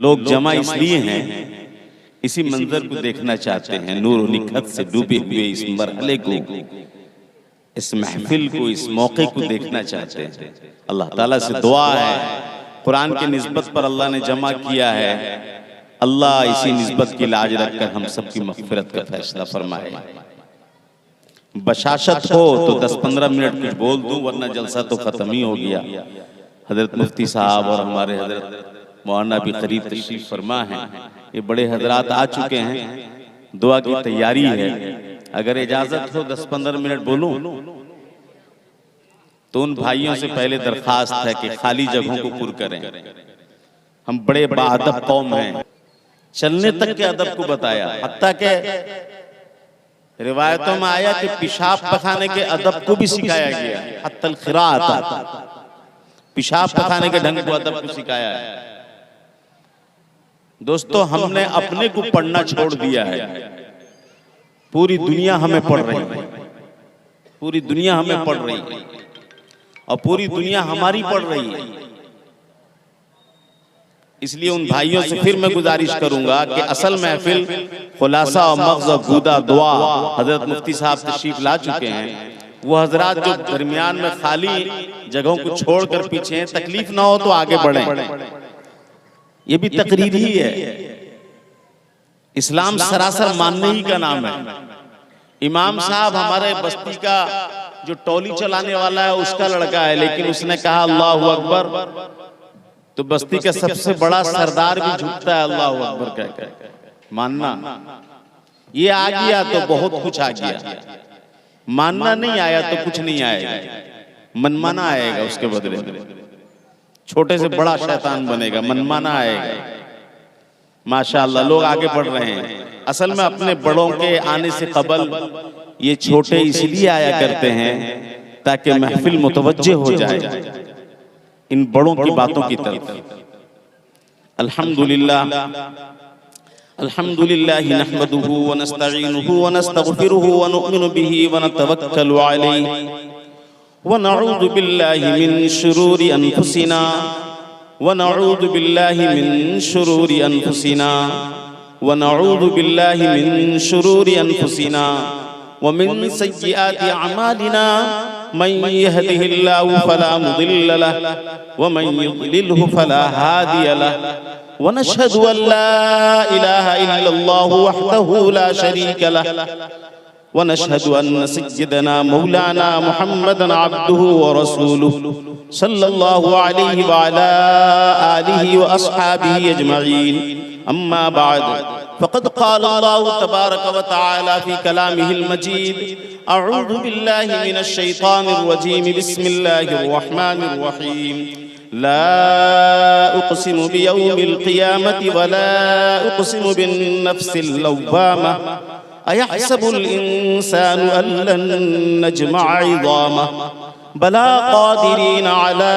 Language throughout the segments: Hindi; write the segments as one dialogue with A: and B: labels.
A: लोग जमा इसलिए हैं, इसी मंजर को देखना चाहते हैं, नूर निखत से डूबे हुए इस मरहले को, इस महफिल को, इस मौके को देखना चाहते हैं। अल्लाह ताला से दुआ है, कुरान की निस्बत पर अल्लाह ने जमा किया है, अल्लाह इसी निस्बत की लाज रखकर हम सबकी मग़फ़िरत का फैसला फरमाए। बशाशत हो तो 10-15 मिनट कुछ बोल दूं, वरना जलसा तो खत्म ही हो गया। हजरत मुफ्ती साहब और हमारे हजरत मौलाना भी करीब तशरीफ फरमा हैं, ये बड़े हजरात आ चुके हैं, दुआ की तैयारी है। अगर इजाजत हो 10-15 मिनट बोलूं तो उन भाइयों से पहले दरखास्त है कि खाली जगहों को पुर करें। हम बड़े बाअदब कौम हैं, चलने तक के अदब को बताया, हत्ता के रिवायतों में आया कि पेशाब पखाने के अदब को भी सिखाया गया, हत्तल खिराअत, पेशाब पखाने के ढंग को, अदब को सिखाया है। दोस्तों, हमने अपने को पढ़ना छोड़ दिया है, पूरी दुनिया हमें पढ़ रही है, पूरी दुनिया हमें पढ़ रही है और पूरी दुनिया हमारी पढ़ रही है। इसलिए उन भाइयों से फिर मैं गुजारिश करूंगा कि असल महफिल खुलासा और मग़ज़ गुदा दुआ हजरत मुफ्ती साहब तशरीफ ला चुके हैं। वो हजरात जो दरमियान में खाली जगहों को छोड़कर पीछे हैं, तकलीफ ना हो तो आगे बढ़ें। ये भी तकरीर ही है, इस्लाम सरासर मानने ही का नाम है। इमाम साहब हमारे बस्ती का जो टोली चलाने वाला है उसका लड़का है, लेकिन उसने कहा अल्लाहु अकबर, तो बस्ती का सबसे बड़ा सरदार भी झुकता है अल्लाहु अकबर कहकर। मानना ये आ गया तो बहुत कुछ आ गया, मानना नहीं आया तो कुछ नहीं आएगा, मनमाना आएगा, उसके बदले छोटे से बड़ा शैतान बनेगा, मनमाना आएगा। माशाअल्लाह लोग आगे बढ़ रहे हैं। असल में अपने बड़ों के आने से कबल ये छोटे इसलिए आया करते हैं ताकि महफिल मुतवज्जे हो जाए इन बड़ों की बातों की तरफ। अल्हम्दुलिल्लाह अल्हम्दुलिल्लाहि नहमदुहु व नस्तईनुहु व नस्तगफिरुहु व नु'मिनु बिही व नतवक्कलु अलैहि व नऊज़ु बिल्लाहि मिन शुरूरि अनफुसिना व नऊज़ु बिल्लाहि मिन शुरूरि अनफुसिना व नऊज़ु बिल्लाहि मिन शुरूरि अनफुसिना व मिन सय्यिआति अमालिना मन यहदिहिल्लाहु फला मुदिल्ल लहु व मन युद्लिलहु फला हादिय लहु व नशहदु अल्ला इलाहा इल्लल्लाहु वहदहु ला शरीक लहु व नशहदु अन्न सय्यदना मौलाना मुहम्मदन अब्दुहु व रसूलुहु सल्लल्लाहु अलैहि व अला आलिहि व अस्हाबिहि अजमईन। अम्मा बाद फ़क़द क़ाल अल्लाहु तबारक व तआला फ़ी कलामिहिल मजीद अऊज़ु बिल्लाहि मिनश शैतानिर रजीम बिस्मिल्लाहिर रहमानिर रहीम। ला उक़सिमु बियौमिल क़ियामति व ला उक़सिमु बिन्नफ़्सिल लव्वामा अयहसबुल इंसानु अल्लन नजमअ इज़ामह बला क़ादिरीन अला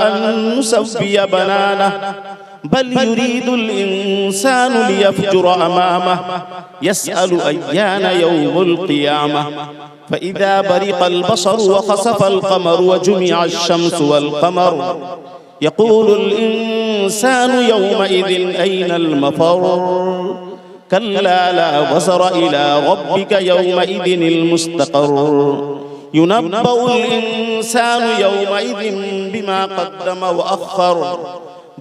A: अन नुसव्विय बनानह बल युरीदुल इंसानु लियफ़जुर अमामह यसअलु अय्यान यौमुल क़ियामह फ़इज़ा बरिक़ल बसरु व ख़सफ़ल क़मरु व जुमिअश शम्सु वल क़मरु यक़ूलुल इंसानु यौमइज़िन अयनल मफ़र कल्ला ला वज़र इला रब्बिक यौमइज़िनिल मुस्तक़र युनब्बउल इंसानु यौमइज़िन बिमा क़द्दम व अख़्ख़र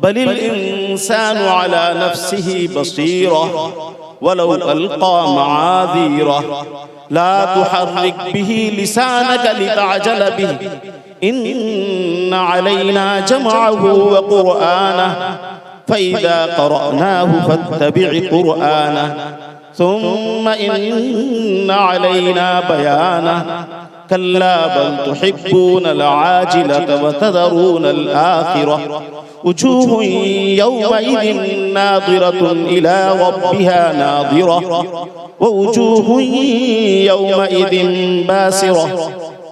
A: बलिल इंसानु अला नफ्सिही बसीरा वलौ अलक़ा मआज़ीरा ला तुहर्रिक बिही लिसानक लितअजल बिही इन्न अलैना जमअहु व क़ुरआनह फ़इज़ा क़रअनाहु फ़त्तबिअ क़ुरआनह सुम्मा इन्न अलैना बयानह कल्ला बल तुहिब्बूनल आजिलत व तज़रूनल आखिरह वजूहुन यौमइज़िन नाज़िरतुन इला रब्बिहा नाज़िरह व वजूहुन यौमइज़िन बासिरह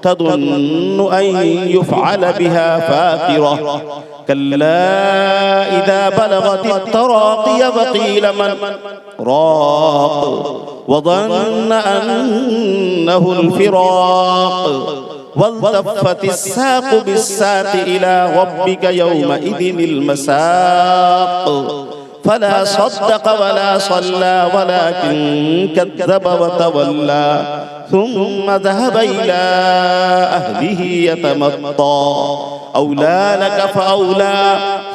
A: तज़ुन्नु अन युफ़अल बिहा फ़ाक़िरह कल्ला इज़ा बलगतित तराक़िय फ़क़ील मन राक़ वज़न्न अन्नहुल फ़िराक़ वल्तफ़्फ़तिस साक़ु बिस्साक़ि इला रब्बिक यौमइज़िनिल मसाक़ फला सद्दक़ वला सल्ला वलाकिन कज़्ज़ब वतवल्ला थुम्मा ज़हब इला अहलिही यतमत्ता औला लक फ़औला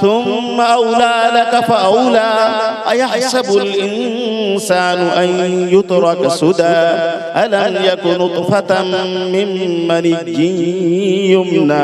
A: थुम्मा औला लक फ़औला अयहसबुल इंसानु अन युत्रक सुदा अलम यकुन नुत्फ़तम मिन मनिय्यिन युम्ना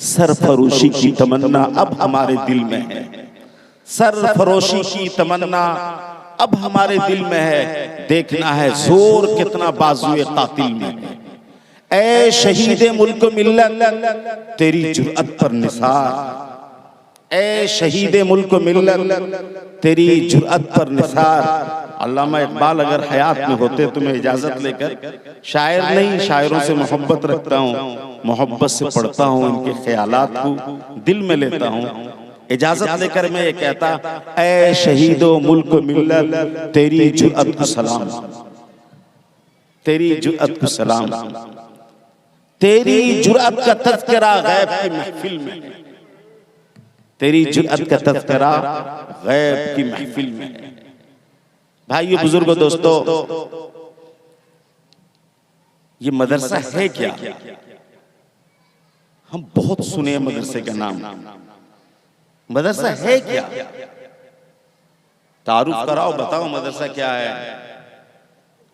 A: सरफरोशी की तमन्ना अब हमारे दिल में है, सरफरोशी की तमन्ना अब हमारे दिल में है। देखना है जोर कितना बाजुए कातिल में है। ऐ शहीदे मुल्क मिल्लत तेरी जुर्अत पर निसार, ऐ शहीदे मुल्क मिल्लत तेरी जुर्अत पर निसार। अल्लामा इकबाल अगर हयात में होते तो मैं इजाजत लेकर, शायर नहीं शायरों से मोहब्बत रखता हूँ, मोहब्बत से पढ़ता हूँ, इनके ख्यालात को दिल में लेता हूँ। इजाजत लेकर मैं ये कहता, ऐ शहीदो मुल्क मिल्लत तेरी जुर्अत को सलाम, तेरी जुर्अत को सलाम। तेरी जुर्अत का तज़किरा गैब की महफिल में, तेरी जुर्अत का तज़किरा गैब की महफिल में। भाइयों बुजुर्गों दोस्तों, ये मदरसा है क्या? हम बहुत सुने मदरसे का नाम, मदरसा है क्या? तारुफ कराओ, बताओ मदरसा क्या है।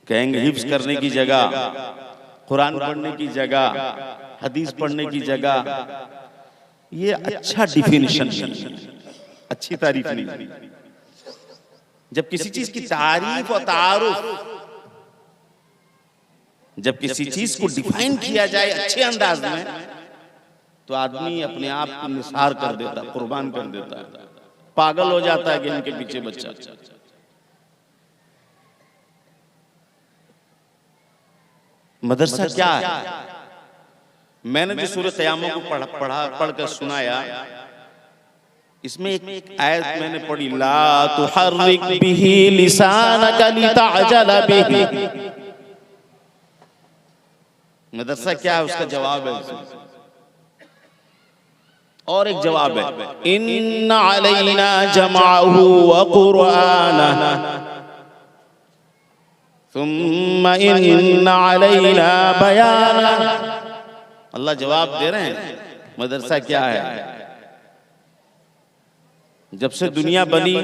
A: कहेंगे हिफ्ज करने की जगह, कुरान पढ़ने की जगह, हदीस पढ़ने की जगह। ये अच्छा डिफिनिशन नहीं, अच्छी तारीफ नहीं। जब किसी चीज की तारीफ और तारुफ, जब किसी चीज को डिफाइन किया जाए अच्छे अंदाज में, तो आदमी अपने आप को निसार कर देता, कुर्बान कर देता है, पागल हो जाता है कि इनके पीछे बच्चा। मदरसा क्या है? मैंने जो सूरह क़यामह को पढ़कर सुनाया, इसमें एक आयत मैंने पढ़ी, ला तुहर्रिक बिही लिसानक लितअजल बिही। मदरसा क्या है? उसका जवाब है, और एक जवाब है, इन्ना अलैना जमाअहु व कुरआनहु सुम्मा इन्ना अलैना बयानहु। अल्लाह जवाब दे रहे हैं मदरसा क्या है। जब से दुनिया बनी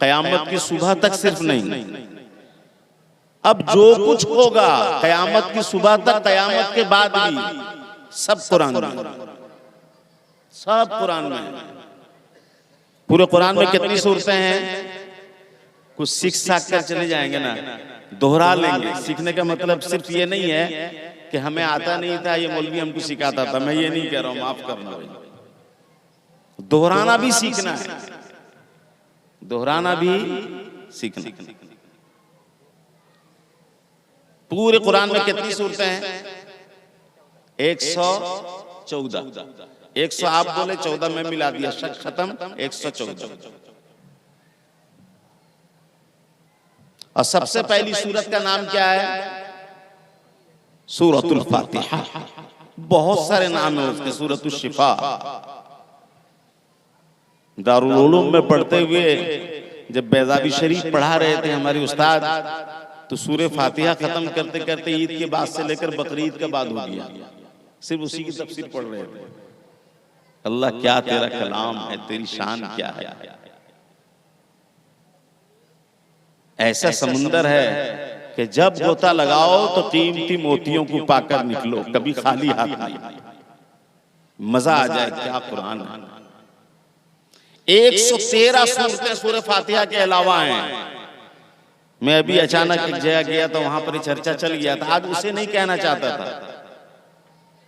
A: क़यामत की सुबह तक सिर्फ नहीं, अब जो कुछ होगा क़यामत की सुबह तक, क़यामत के बाद भी, सब कुरान में, सब कुरान में। पूरे कुरान में कितनी सूरतें हैं? कुछ सीख साख कर चले जाएंगे ना, दोहरा लेंगे। सीखने का मतलब सिर्फ ये नहीं है कि हमें आता नहीं था, ये मौलवी हमको सिखाता था। मैं ये नहीं कह रहा हूं, माफ करना भाई, दोहराना भी सीखना है, दोहराना भी सीखना। पूरे कुरान में कितनी सूरतें हैं? 114। 100 आप बोले, 14 में मिला दिया, शक खत्म, 114। और सबसे पहली सूरत का नाम क्या है? सूरतुल फातिहा। बहुत सारे नाम है उसके, सूरतुल शिफा। दारुल उलूम में पढ़ते हुए जब बैज़ावी शरीफ पढ़ा रहे थे हमारे उस्ताद, तो सूरह फातिहा खत्म करते करते ईद के बाद से लेकर बकरीद का बाद हो गया, सिर्फ उसी की तफसीर पढ़ रहे थे। अल्लाह क्या तेरा कलाम है, तेरी शान क्या है। ऐसा समुंदर है कि जब गोता लगाओ तो कीमती मोतियों को पाकर निकलो, कभी खाली हाथ नहीं। मजा आ जाए, क्या कुरान है। 113 सूरतें सूरह फातिहा के अलावा हैं। मैं अभी अचानक एक जगह गया तो वहां पर चर्चा चल गया था, आज उसे नहीं कहना चाहता था,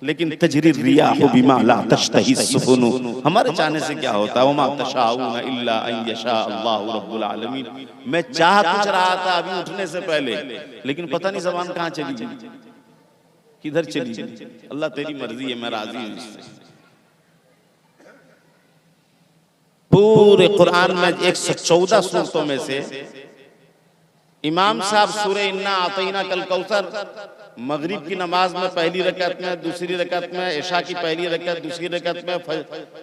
A: लेकिन तजरीर रियाहु बिमा ला तश्तही सुफुनु, हमारे चाहने से क्या होता है, वमा तशाऊना इल्ला अन यशा अल्लाहु रब्बुल आलमीन। मैं चाह कुछ रहा था अभी उठने से पहले, लेकिन पता नहीं ज़बान कहाँ चली गई, किधर चली गई। अल्लाह तेरी मर्जी है, मैं राजी हूँ इससे। पूरे कुरान में 114 सूरतों में से इमाम साहब सूरह इन्ना आतईना कल कौसर मगरिब की नमाज में पहली रकअत में, दूसरी रकअत में, इशा की पहली रकअत, दूसरी रकअत में,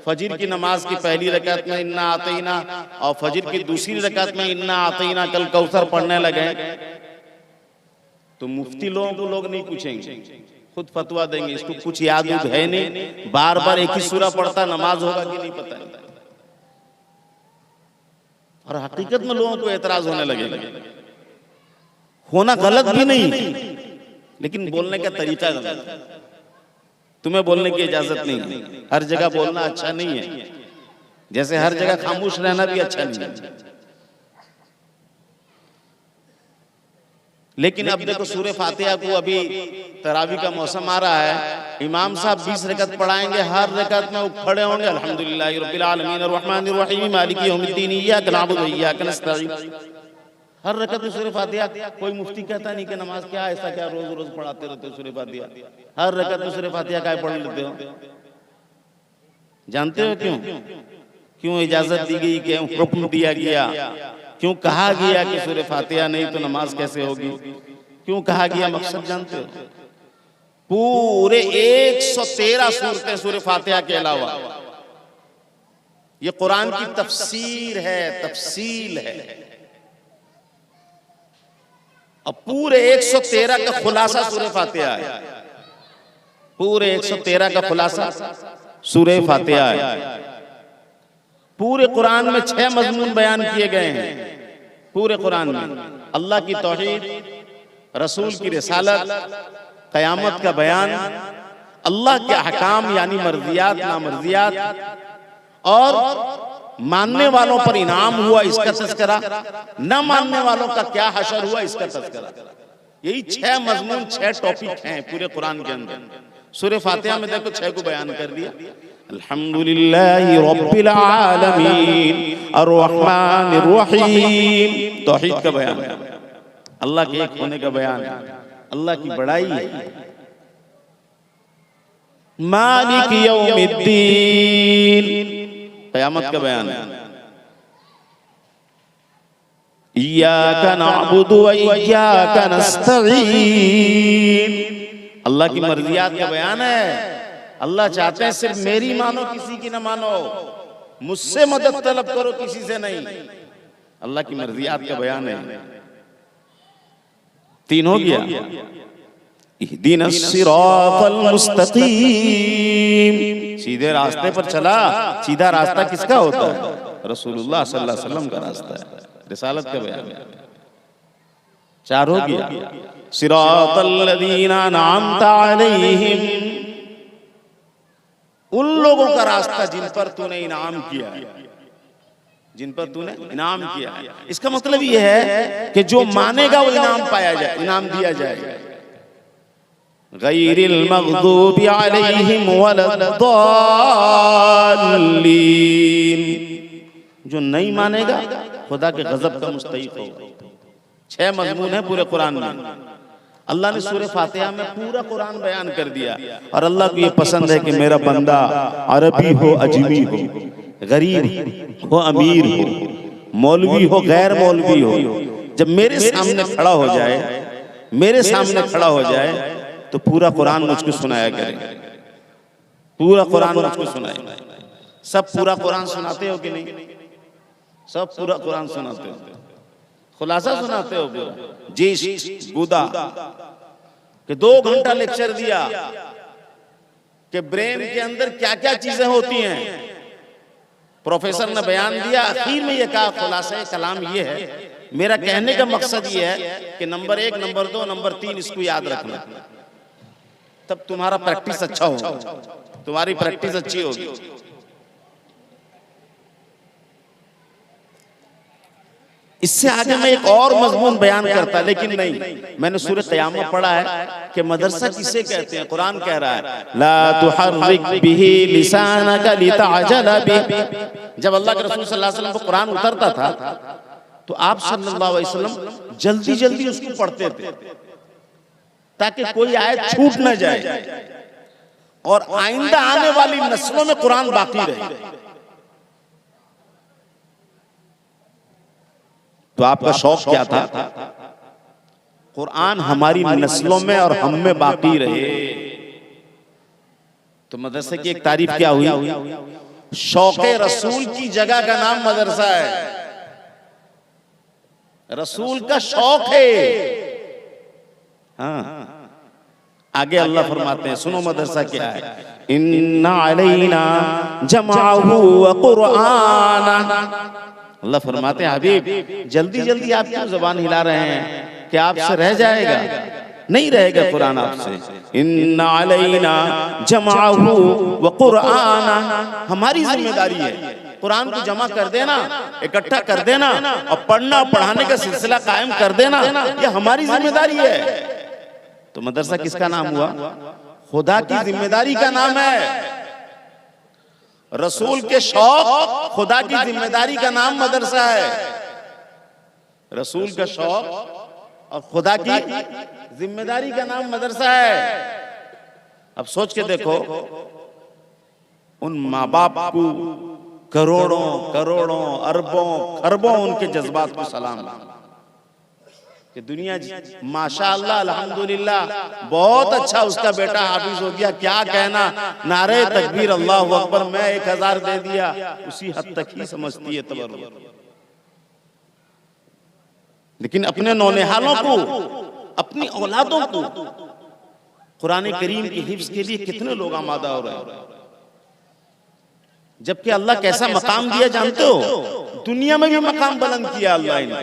A: फजर की नमाज की पहली रकअत में इन्ना आतईना और फजर की दूसरी रकअत में इन्ना आतईना कल कौसर पढ़ने लगे तो मुफ्ती लोगों को लोग नहीं पूछेंगे, खुद फतवा देंगे। इसको कुछ याद है नहीं, बार बार एक ही सूरा पढ़ता, नमाज होगा कि नहीं पता है। और हकीकत में लोगों को एतराज होने लगेगा। होना गलत भी नहीं, लेकिन बोलने का तरीका गलत है। तुम्हें बोलने की इजाजत नहीं है, हर जगह बोलना अच्छा नहीं है, जैसे हर जगह खामोश रहना भी अच्छा नहीं है। लेकिन अब देखो सूरह फातिहा को, अभी तरावी का मौसम आ रहा है, इमाम साहब 20 रकअत पढ़ाएंगे, हर रकअत में वो खड़े होंगे अल्हम्दुलिल्लाहि रब्बिल आलमीन अर्रहमानिर रहीम मालिकी यौमिद्दीन इय्याका नअबुदु व इय्याका नस्तईन। हर रकअत में सूरह फातिहा। कोई मुफ्ती कहता नहीं कि नमाज क्या ऐसा क्या रोज रोज पढ़ाते रहते हो सूरह फातिहा, हर रकअत में सूरह फातिहा क्या पढ़ लेते हो? जानते हो क्यों? क्यों इजाजत दी गई, क्यों हुक्म दिया गया, क्यों कहा गया कि सूरह फातिहा नहीं तो नमाज कैसे होगी? क्यों कहा गया, मकसद जानते हो? पूरे 113 सूरतें सूरह फातिहा के अलावा, ये कुरान की तफसीर है, तफसील है। अब पूरे 113 का खुलासा सूरह फातिहा है, पूरे 113 का खुलासा सूरह फातिहा है। पूरे कुरान में 6 मजमून बयान किए गए हैं। पूरे कुरान में अल्लाह की तौहीद, रसूल की रिसालत, क़यामत का बयान, अल्लाह के अहकाम यानी मर्जियात नामर्जियात, और मानने वालों पर इनाम हुआ इसका तज़किरा, न मानने वालों का क्या हशर हुआ इसका तज़किरा। यही 6 मजमून, 6 टॉपिक हैं पूरे कुरान के अंदर। सूरह फातिहा में देखो 6 को बयान कर दिया। अल्हम्दुलिल्लाहि रब्बिल आलमीन अर्रहमानिर रहीम, तौहीद का बयान है, अल्लाह के एक होने का बयान है, अल्लाह की बड़ाई है। मालिक यौमिद्दीन, क़यामत का बयान है। इय्याका नअबुदु व इय्याका नस्तईन, अल्लाह की मर्जियात का बयान है। अल्लाह चाहते हैं सिर्फ मेरी मानो, किसी की ना मानो, मुझसे मदद तलब करो, किसी से नहीं। अल्लाह की मर्जियात का बयान है। 3 हो गया। इहदिनस सिरातल मुस्तकीम, सीधे रास्ते पर चला। सीधा रास्ता किसका होता है? रसूलुल्लाह सल्लल्लाहु अलैहि वसल्लम का रास्ता है, रिसालत का बयान है। 4 हो गया। सिरातल लज़ीना अनअमता अलैहिम, उन लोगों का रास्ता जिन पर तूने इनाम किया है, जिन पर तूने इनाम किया है। इसका मतलब यह है कि जो मानेगा वो इनाम पाया जाए, इनाम दिया जाएगा। गैरिल मग़दूबि अलैहिम वलद्दाल्लीन, जो नहीं मानेगा खुदा के गजब का मुस्तहिक होगा। 6 मजमून है पूरे कुरान में। अल्लाह ने सूरह फातिहा में पूरा कुरान बयान कर दिया। और अल्लाह को ये पसंद है कि मेरा बंदा अरबी हो, अजमी हो, गरीब हो, अमीर हो, मौलवी हो, गैर मौलवी हो, जब मेरे सामने खड़ा हो जाए, मेरे सामने खड़ा हो जाए तो पूरा कुरान मुझको सुनाया करे, पूरा कुरान मुझको सुनाए। सब पूरा कुरान सुनाते हो कि नहीं? सब पूरा कुरान सुनाते हो, खुलासा सुनाते हो पूरा। जी गुदा कि 2 घंटा लेक्चर दिया कि ब्रेन के अंदर क्या क्या चीजें होती हैं, प्रोफेसर ने बयान दिया। आखिर में ये कहा, खुलासा कलाम ये है, मेरा कहने का मकसद ये है कि नंबर 1, नंबर 2, नंबर 3 इसको याद रखना, तब तुम्हारा प्रैक्टिस अच्छा होगा, तुम्हारी प्रैक्टिस अच्छी होगी। इससे आगे मैं एक और मजमून बयान करता, लेकिन नहीं, मैंने सूरह क़यामत पढ़ा है कि मदरसा किसे कहते हैं। कुरान कह रहा है ला तुहर्रिक बिही लिसानका लितअजल बिही। जब अल्लाह के रसूल सल्लल्लाहु अलैहि वसल्लम को कुरान उतरता था तो आप सल्लल्लाहु अलैहि वसल्लम जल्दी जल्दी उसको पढ़ते थे ताकि कोई आयत छूट न जाए और आइंदा आने वाली नस्लों में कुरान बाकी रहे। तो आपका शौक क्या था? कुरान हमारी नस्लों में और हम में बाकी रहे। तो मदरसे की एक तारीफ क्या हुई? शौक़े रसूल की जगह का नाम मदरसा है। रसूल का शौक है। हाँ, आगे अल्लाह फरमाते हैं, सुनो मदरसा क्या है। इन्ना अलैना जमाअहु व कुरआना। अल्लाह फरमाते हैं, हबीब जल्दी जल्दी आप क्यों जुबान हिला रहे हैं? क्या आपसे रह जाएगा? नहीं रहेगा कुरान आपसे। इन्ना अलैना जमाअहु व कुरआना, हमारी जिम्मेदारी है कुरान को जमा कर देना, इकट्ठा कर देना और पढ़ना पढ़ाने का सिलसिला कायम कर देना, यह हमारी जिम्मेदारी है। तो मदरसा किसका नाम हुआ? खुदा की जिम्मेदारी का नाम है। रसूल के शौक, खुदा की जिम्मेदारी का नाम मदरसा है। रसूल का शौक और खुदा की जिम्मेदारी का नाम मदरसा है। अब सोच के देखो, उन माँ बाप को करोड़ों करोड़ों अरबों खरबों उनके जज्बात को सलाम कि दुनिया माशाअल्लाह अल्हम्दुलिल्लाह बहुत अच्छा उसका बेटा हाफिज हो गया, क्या कहना, नारे तकबीर अल्लाहु अकबर, मैं 1000 दे दिया, उसी हद तक ही समझती है तबर्रुक। लेकिन अपने नौनिहालों को, अपनी औलादों को कुरान करीम की हिफ्ज के लिए कितने लोग आमादा हो रहे हैं। जबकि अल्लाह कैसा मकाम दिया जानते हो? दुनिया में भी मकाम बुलंद किया अल्लाह इनका,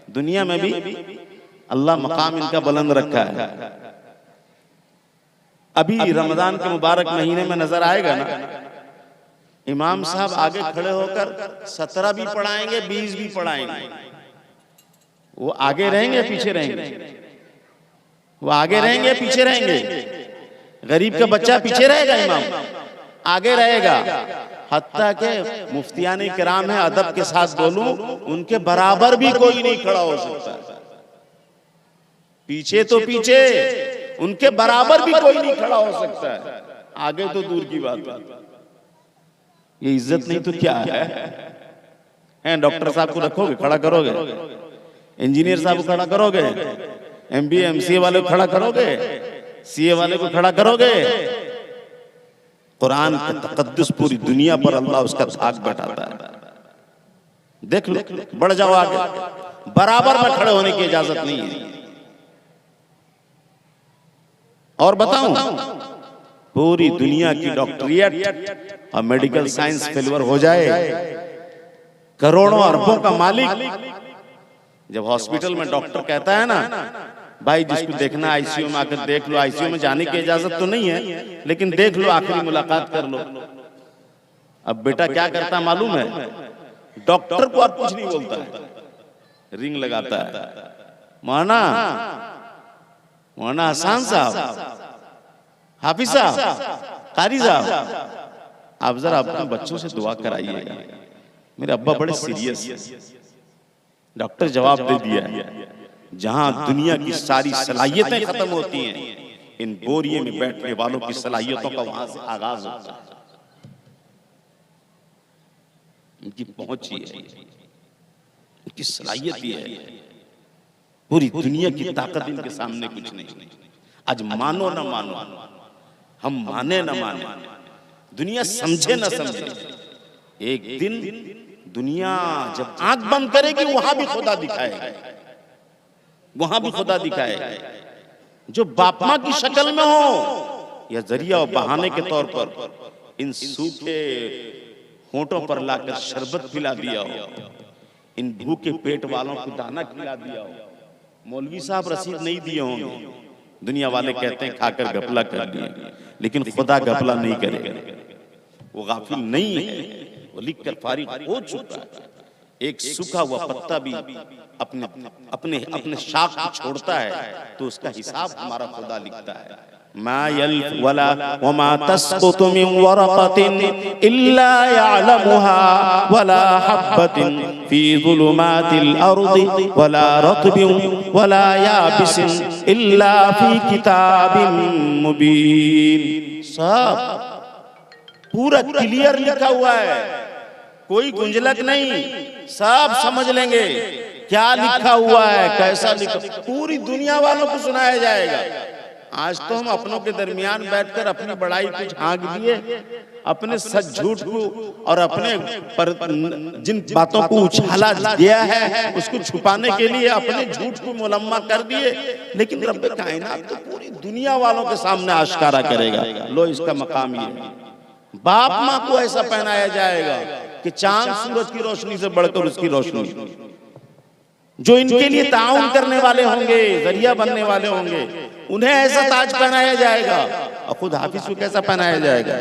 A: दुनिया में भी अल्लाह मकाम इनका बुलंद रखा है। अभी रमजान के मुबारक महीने में नजर आएगा ना, इमाम साहब आगे खड़े होकर 17 भी पढ़ाएंगे, 20 भी पढ़ाएंगे। वो आगे रहेंगे पीछे रहेंगे? वो आगे रहेंगे पीछे रहेंगे? गरीब का बच्चा पीछे रहेगा, इमाम आगे रहेगा। हत्ता के मुफ्तियाने किराम है, अदब के साथ बोलूं, उनके बराबर भी कोई नहीं खड़ा हो सकता। पीछे तो पीछे, उनके बराबर भी कोई नहीं खड़ा हो सकता है, आगे तो दूर की बात है। ये इज्जत नहीं तो क्या है? डॉक्टर साहब को रखोगे, खड़ा करोगे? इंजीनियर साहब को खड़ा करोगे? MBA MCA वाले को खड़ा करोगे? CA वाले को खड़ा करोगे? कुरान का तकद्दुस पूरी दुनिया पर अल्लाह उसका धाक बैठाता है। देख लो, बढ़ जाओ आगे, बराबर में खड़े होने की इजाजत नहीं है। और बताऊं, पूरी दुनिया की डॉक्टरियत और मेडिकल साइंस फेल्योर हो जाए, करोड़ों अरबों का मालिक जब हॉस्पिटल में डॉक्टर कहता है ना, भाई जिसको देखना आईसीयू में आकर देख लो, आईसीयू में जाने की इजाजत तो नहीं है लेकिन देख लो, आखिरी मुलाकात कर लो। अब बेटा क्या करता मालूम है? डॉक्टर को अब कुछ नहीं बोलता है, रिंग लगाता है, मौलाना मौलाना हसन साहब, हाफिज साहब, कारी साहब, आप जरा अपने बच्चों से दुआ कराइएगा, मेरे अब्बा बड़े सीरियस है। डॉक्टर जवाब दे दिया है, जहां दुनिया की सारी सलाहियतें खत्म होती हैं, इन बोरिये में बैठने वालों की सलाहियतों का वहां से आगाज होता है। इनकी पहुंच ही है, इनकी सलाहियत ही है, पूरी दुनिया की ताकत इनके सामने कुछ नहीं। आज मानो ना मानो, हम माने ना माने, दुनिया समझे ना समझे, एक दिन दुनिया जब आंख बंद करेगी वहां भी खुदा दिखाएगा, वहां भी खुदा दिखाएगा। जो बाप मां की शक्ल में हो या जरिया और बहाने के तौर पर इन सूखे होंठों पर लाकर शरबत पिला दिया हो, इन भूखे पेट वालों को दाना खिला दिया हो। मौलवी साहब रसीद नहीं दिए होंगे, दुनिया वाले कहते हैं खाकर घपला कर दिए, लेकिन खुदा घपला नहीं करेगा, वो गाफिल नहीं है, वो लिख कर फारिग हो चुका है। एक सूखा हुआ पत्ता भी अपने अपने अपने शाख को छोड़ता है तो उसका हिसाब हमारा खुदा लिखता है। मा यल्फ वला वमा तस्कुतु मिन वरक़तिन इल्ला यअलमुहा वला हब्बतिन फी ज़ुलुमातिल अर्दि वला रत्बिन वला याबिसिन इल्ला फी किताबिन मुबीन। सब पूरा क्लियर लिखा हुआ है, कोई गुंजलक नहीं, सब समझ लेंगे। क्या लिखा हुआ है, कैसा लिखा, पूरी दुनिया वालों को सुनाया जाएगा। आज तो हम अपनों के दरमियान बैठकर अपनी बड़ाई को झांक दिए, अपने सच झूठ को और अपने पर जिन बातों को उछाला गया है उसको छुपाने के लिए अपने झूठ को मुलम्मा कर दिए। लेकिन रब कायनात तो पूरी दुनिया वालों के सामने आश्कारा करेगा, लो इसका मकाम ये है। बाप माँ को ऐसा पहनाया जाएगा कि चांद सूरज की रोशनी से बढ़कर उसकी रोशनी, जो इनके लिए ताउन करने वाले होंगे, जरिया बनने वाले होंगे, उन्हें ऐसा ताज पहनाया जाएगा। और खुद हाफिज को कैसा पहनाया जाएगा?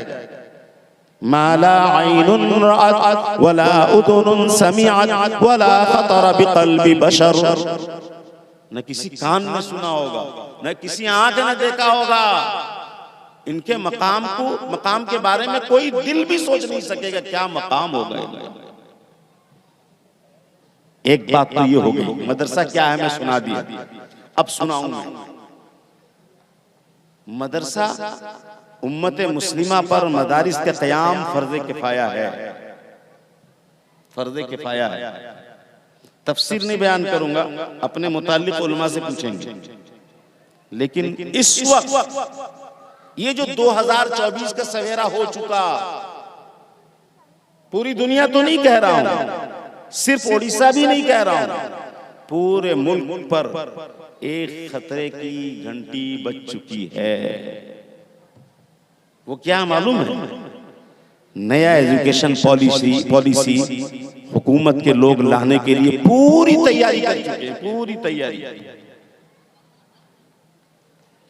A: माला आइनुन रअत वला उदुनुन समिअत वला खतर बिक़ल्बि बशर, न किसी कान में सुना होगा, न किसी आंख ने देखा होगा। इनके मकाम के बारे में कोई दिल भी सोच नहीं सकेगा क्या मकाम होगा। एक बात तो ये हो गई, मदरसा क्या है मैं सुना दिया, अब सुनाऊं मैं। मदरसा उम्मत मुस्लिमा पर मदारिस का क़याम फर्ज़े किफ़ाया है, फर्ज़े किफ़ाया है। तफसीर नहीं बयान करूंगा, अपने मुताल्लिक़ उलमा से पूछेंगे। लेकिन इस वक्त ये जो 2024 का सवेरा हो चुका, पूरी दुनिया तो नहीं कह रहा हूं, सिर्फ ओडिशा भी नहीं कह रहा हूं, पूरे मुल्क पर एक खतरे की घंटी बज चुकी है। वो क्या मालूम है? नया एजुकेशन पॉलिसी हुकूमत के लोग लाने के लिए पूरी तैयारी कर चुके हैं, पूरी तैयारी।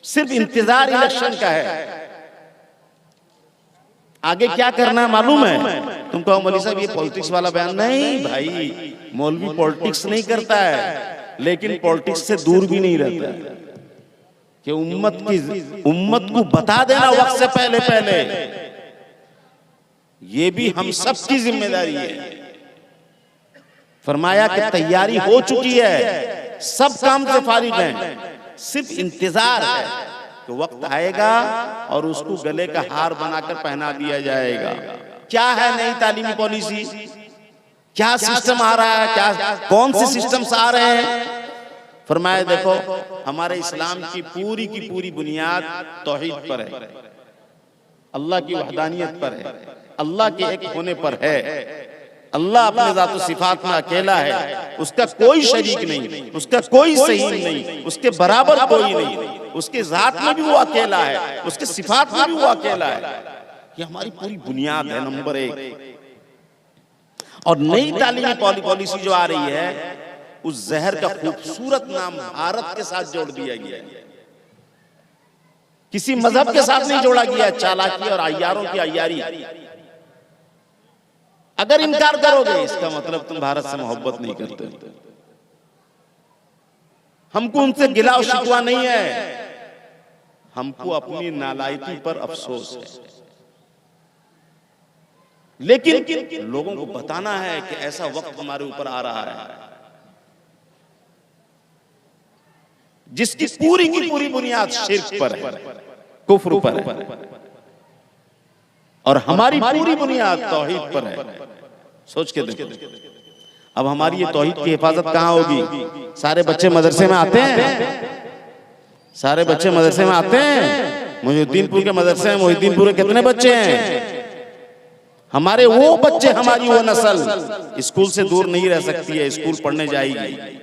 A: सिर्फ इंतजार इलेक्शन का है। आगे क्या करना है मालूम है? तुम कहो मौलवी साहब ये पॉलिटिक्स वाला बयान, नहीं भाई, मौलवी पॉलिटिक्स नहीं करता है, लेकिन पॉलिटिक्स से दूर भी नहीं रहता है कि उम्मत को बता देना वक्त से पहले ये भी हम सब की जिम्मेदारी है। फरमाया कि तैयारी हो चुकी है, सब काम से फारिग हैं, सिर्फ इंतजार है कि वक्त आएगा और उसको गले का हार बनाकर पहना दिया जाएगा। क्या है नई तालीमी पॉलिसी, क्या सिस्टम आ रहा है, क्या कौन से सिस्टम्स आ रहे हैं? फरमाया देखो, हमारे इस्लाम की पूरी बुनियाद तौहीद पर है, अल्लाह की वहदानियत पर है, अल्लाह के एक होने पर है। अल्लाह अपने ज़ात व सिफात में अकेला है, उसका कोई शरीक नहीं, उसका कोई सही नहीं, उसके बराबर कोई नहीं। उसके ज़ात में भी वो अकेला है, उसके सिफात में भी वो अकेला है। ये हमारी पूरी बुनियाद है, नंबर एक। और नई तालीमी पॉलिसी जो आ रही है, उस जहर का खूबसूरत नाम भारत के साथ जोड़ दिया गया, किसी मजहब के साथ नहीं जोड़ा गया। चालाकी और अय्यारों की अय्यारी। अगर इनकार करोगे इसका मतलब तुम भारत से मोहब्बत नहीं करते। हमको उनसे गिला और शिकवा नहीं है, हमको अपनी नालायकी पर अफसोस है। लेकिन लोगों को बताना है कि ऐसा वक्त हमारे ऊपर आ रहा है जिसकी पूरी की पूरी बुनियाद शिर्क पर है, कुफ्र पर है, और हमारी पूरी बुनियाद तौहीद पर है। सोच के देखो, अब हमारी ये तौहीद की हिफाजत कहाँ होगी? सारे बच्चे मदरसे में आते हैं, सारे बच्चे मदरसे में आते हैं। मोहिउद्दीनपुर के मदरसे में मोहिउद्दीनपुर के कितने बच्चे हैं? हमारे वो बच्चे, हमारी वो नस्ल स्कूल से दूर नहीं रह सकती है, स्कूल पढ़ने जाएगी।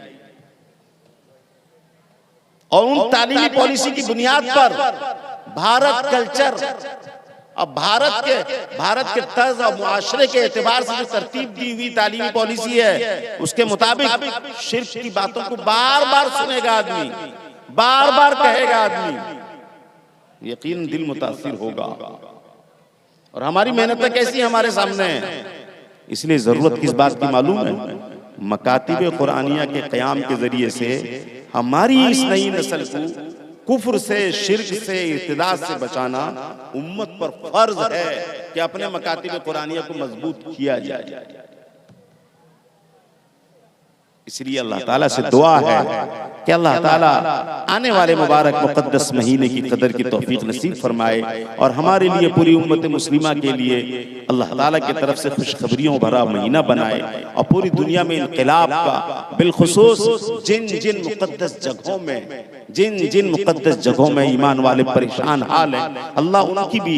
A: और उन तालीमी पॉलिसी की बुनियाद पर भारत कल्चर, अब भारत के तर्ज और मुआशरे के एतबार से जो तरतीब दी हुई तालीमी पॉलिसी है, उसके मुताबिक शिर्क की बातों को बार बार सुनेगा आदमी, बार बार कहेगा आदमी, यकीन दिल मुतासिर होगा। और हमारी मेहनत कैसी हमारे सामने है। इसलिए जरूरत किस बात की मालूम है? मकातिब कुरानिया के क़याम के जरिए से हमारी इस नई नस्ल को कुफ्र से, शिर्क से, इर्तिदाद से बचाना उम्मत पर फर्ज है कि अपने मकातिब कुरानिया को मजबूत किया जाए। इसलिए अल्लाह ताला से दुआ है कि अल्लाह ताला आने वाले मुबारक मुक़द्दस महीने की कदर की तौफीक नसीब फरमाए और हमारे लिए पूरी उम्मत मुस्लिमा के लिए अल्लाह ताला की तरफ से खुशखबरियों भरा महीना बनाए और पूरी दुनिया में इनक़िलाब का बिलखुसूस जिन जिन मुक़द्दस जगहों में जिन मुक़द्दस जगहों में ईमान वाले परेशान हाल हैं, अल्लाह उनकी भी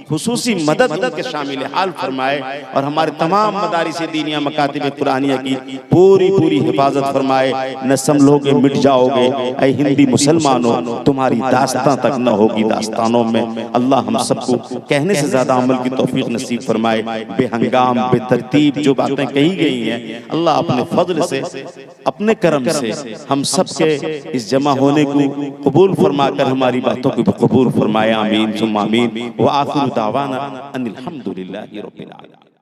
A: खुसूसी मदद उनके शामिल हाल फरमाए और हमारे तमाम मदारिस दीनिया मकातिब कुरानिया की पूरी पूरी हिफाजत फरमाए। न समझोगे मिट जाओगे ऐ हिंदी मुसलमानों, तुम्हारी दास्तां तक न होगी दास्तानों में। अल्लाह हम सबको कहने से ज्यादा अमल की तौफीक नसीब फरमाए। बेहंगाम बेतरतीब जो बातें कही गई हैं, अल्लाह अपने फजल से अपने करम से हम सब के इस जमा होने को कबूल फरमाकर हमारी बातों को कबूल फरमाए। आमीन सुम्मा आमीन। व आखिरु दावाना अनिल हम्दुलिल्लाहि रब्बिल आलमीन।